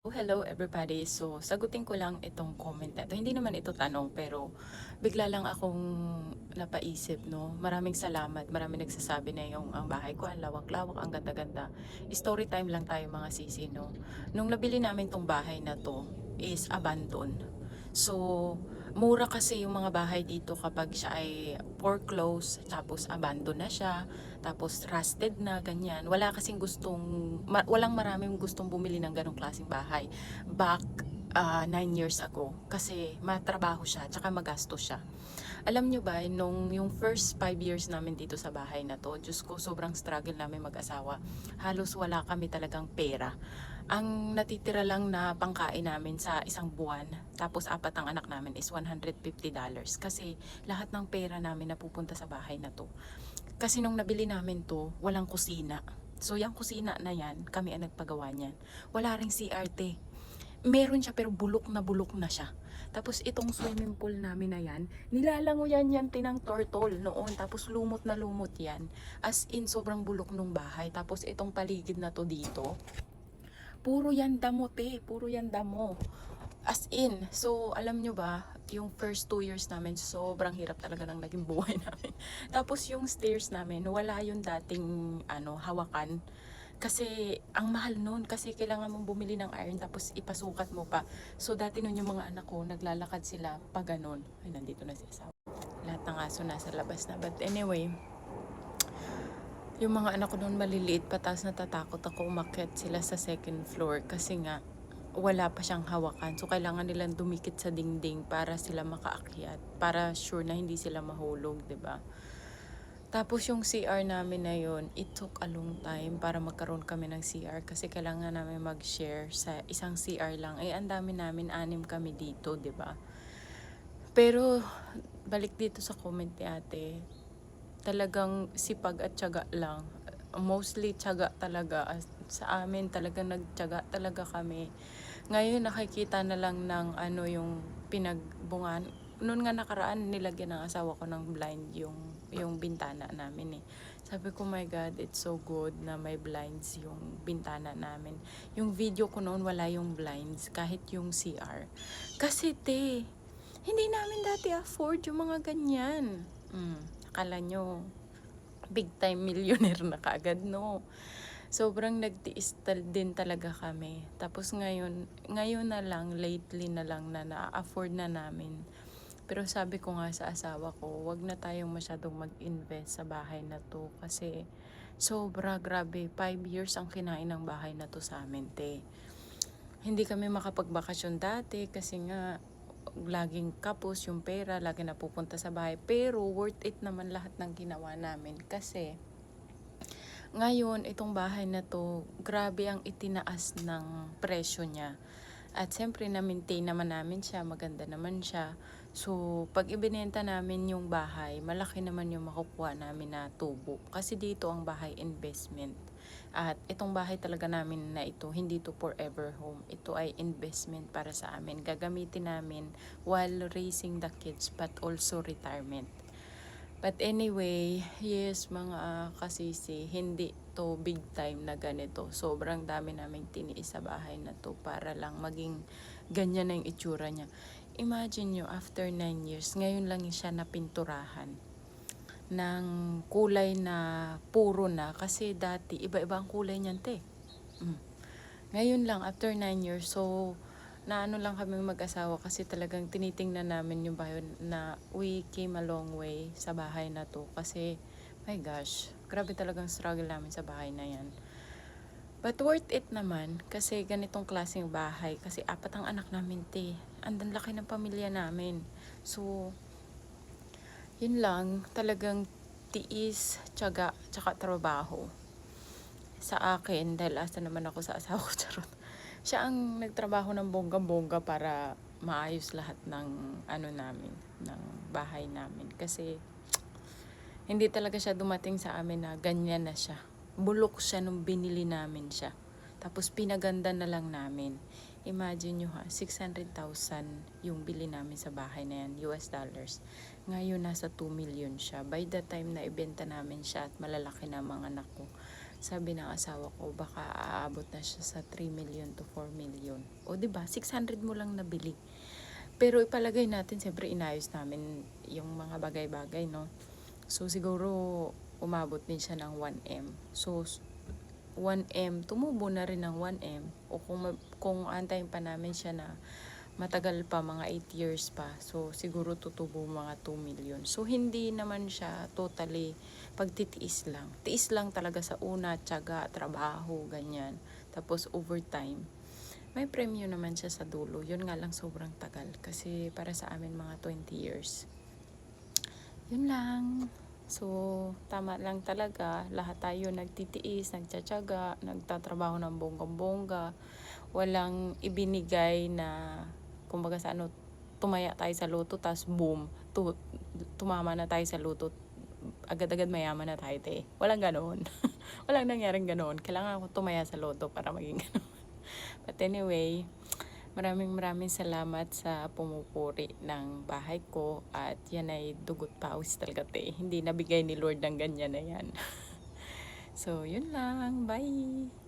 Hello everybody. So, sagutin ko lang itong comment na ito. Hindi naman ito tanong pero bigla lang akong napaisip, no. Maraming salamat. Maraming nagsasabi na yung ang bahay ko ang lawak-lawak, ang ganda-ganda. Story time lang tayo mga sisi, no. Nung nabili namin tong bahay na to is abandoned. So, mura kasi yung mga bahay dito kapag siya ay foreclosed, tapos abandoned na siya, tapos rusted na, ganyan. Walang maraming gustong bumili ng ganong klaseng bahay. Back 9 years ago. Kasi matrabaho siya, tsaka magastos siya. Alam nyo ba, nung yung first 5 years namin dito sa bahay na to, Diyos ko, sobrang struggle namin mag-asawa. Halos wala kami talagang pera. Ang natitira lang na pangkain namin sa isang buwan, tapos apat ang anak namin is $150. Kasi lahat ng pera namin napupunta sa bahay na to. Kasi nung nabili namin to, walang kusina. So yung kusina na yan, kami ang nagpagawa niyan. Wala ring CRT. Meron siya pero bulok na siya. Tapos itong swimming pool namin na yan, nilalangoyan yan tinang turtle noon. Tapos lumot na lumot yan. As in, sobrang bulok nung bahay. Tapos itong paligid na to dito, puro yan damo te, puro yan damo. As in, so alam nyo ba, yung first 2 years namin, sobrang hirap talaga ng naging buhay namin. Tapos yung stairs namin, wala yung dating hawakan. Kasi ang mahal nun, kasi kailangan mong bumili ng iron tapos ipasukat mo pa. So dati nun yung mga anak ko, naglalakad sila pa ganun. Ay, nandito na si asawa. Lahat ng aso nasa labas na. But anyway, yung mga anak ko noon maliliit pa, tapos natatakot ako umakyat sila sa second floor kasi nga wala pa siyang hawakan. So kailangan nilang dumikit sa dingding para sila makaakyat, para sure na hindi sila mahulog, 'di ba? Tapos yung CR namin na yun, it took a long time para magkaroon kami ng CR kasi kailangan namin mag-share sa isang CR lang. Eh ang dami namin, 6 kami dito, 'di ba? Pero balik dito sa comment ni ate, talagang sipag at tiyaga lang. Mostly tiyaga talaga. Sa amin talagang nagtiyaga talaga kami. Ngayon nakikita na lang ng yung pinagbungan. Noon nga nakaraan nilagyan ng asawa ko ng blind yung bintana namin eh. Sabi ko, my God, it's so good na may blinds yung bintana namin. Yung video ko noon wala yung blinds, kahit yung CR. Kasi hindi namin dati afford yung mga ganyan. Akala nyo, big time millionaire na kaagad, no? Sobrang nagtiis din talaga kami. Tapos ngayon na lang, lately na lang na na-afford na namin. Pero sabi ko nga sa asawa ko, wag na tayong masyadong mag-invest sa bahay na to kasi sobra grabe. 5 years ang kinain ng bahay na to sa amin, te. Hindi kami makapagbakasyon dati kasi nga laging kapos yung pera, lagi napupunta sa bahay. Pero worth it naman lahat ng ginawa namin kasi ngayon, itong bahay na to, grabe ang itinaas ng presyo niya. At siyempre, na-maintain naman namin siya, maganda naman siya. So, pag ibinenta namin yung bahay, malaki naman yung makukuha namin na tubo. Kasi dito ang bahay investment. At itong bahay talaga namin na ito, hindi to forever home. Ito ay investment para sa amin. Gagamitin namin while raising the kids but also retirement. But anyway, yes mga kasisi, hindi to big time na ganito. Sobrang dami naming tiniis sa bahay na to para lang maging ganyan na yung itsura niya. Imagine nyo, after 9 years, ngayon lang siya napinturahan ng kulay na puro na. Kasi dati, iba-iba ang kulay niyan, te. Ngayon lang, after 9 years, so naano lang kami mag-asawa kasi talagang tinitingnan namin yung bahay na we came a long way sa bahay na to kasi my gosh, grabe talagang struggle namin sa bahay na yan. But worth it naman kasi ganitong klaseng bahay kasi apat ang anak namin te. Andan laki ng pamilya namin. So, yun lang, talagang tiis, tiyaga, tsaka trabaho. Sa akin, dahil asa naman ako sa asawa ko, charot. Siya ang nagtrabaho ng bongga-bongga para maayos lahat ng namin, ng bahay namin. Kasi hindi talaga siya dumating sa amin na ganyan na siya. Bulok siya nung binili namin siya. Tapos pinaganda na lang namin. Imagine nyo ha, 600,000 yung bili namin sa bahay na yan, US dollars. Ngayon nasa 2 million siya. By the time na ibenta namin siya at malalaki na mga anak ko, Sabi ng asawa ko, baka aabot na siya sa 3 million to 4 million. O 'di ba 600 mo lang nabili. Pero ipalagay natin, siyempre inayos namin yung mga bagay-bagay, no? So, siguro umabot din siya ng 1M. So, 1M, tumubo na rin ng 1M. O kung antayin pa namin siya na matagal pa, mga 8 years pa. So, siguro tutubo mga 2 million. So, hindi naman siya totally pagtitiis lang. Tiis lang talaga sa una, tiyaga, trabaho, ganyan. Tapos, overtime. May premyo naman siya sa dulo. Yun nga lang sobrang tagal. Kasi para sa amin mga 20 years. Yun lang. So, tama lang talaga. Lahat tayo nagtitiis, nagtsatsaga, nagtatrabaho ng bonggang-bongga. Walang ibinigay na, kumbaga sa ano, tumaya tayo sa loto, tas boom, tumama na tayo sa loto, agad-agad mayaman na tayo, te. Walang ganoon. Walang nangyaring ganoon. Kailangan ako tumaya sa loto para maging ganoon. But anyway, maraming salamat sa pumupuri ng bahay ko, at yan ay dugot pawis talaga, te. Hindi nabigay ni Lord ng ganyan na yan. So, yun lang. Bye!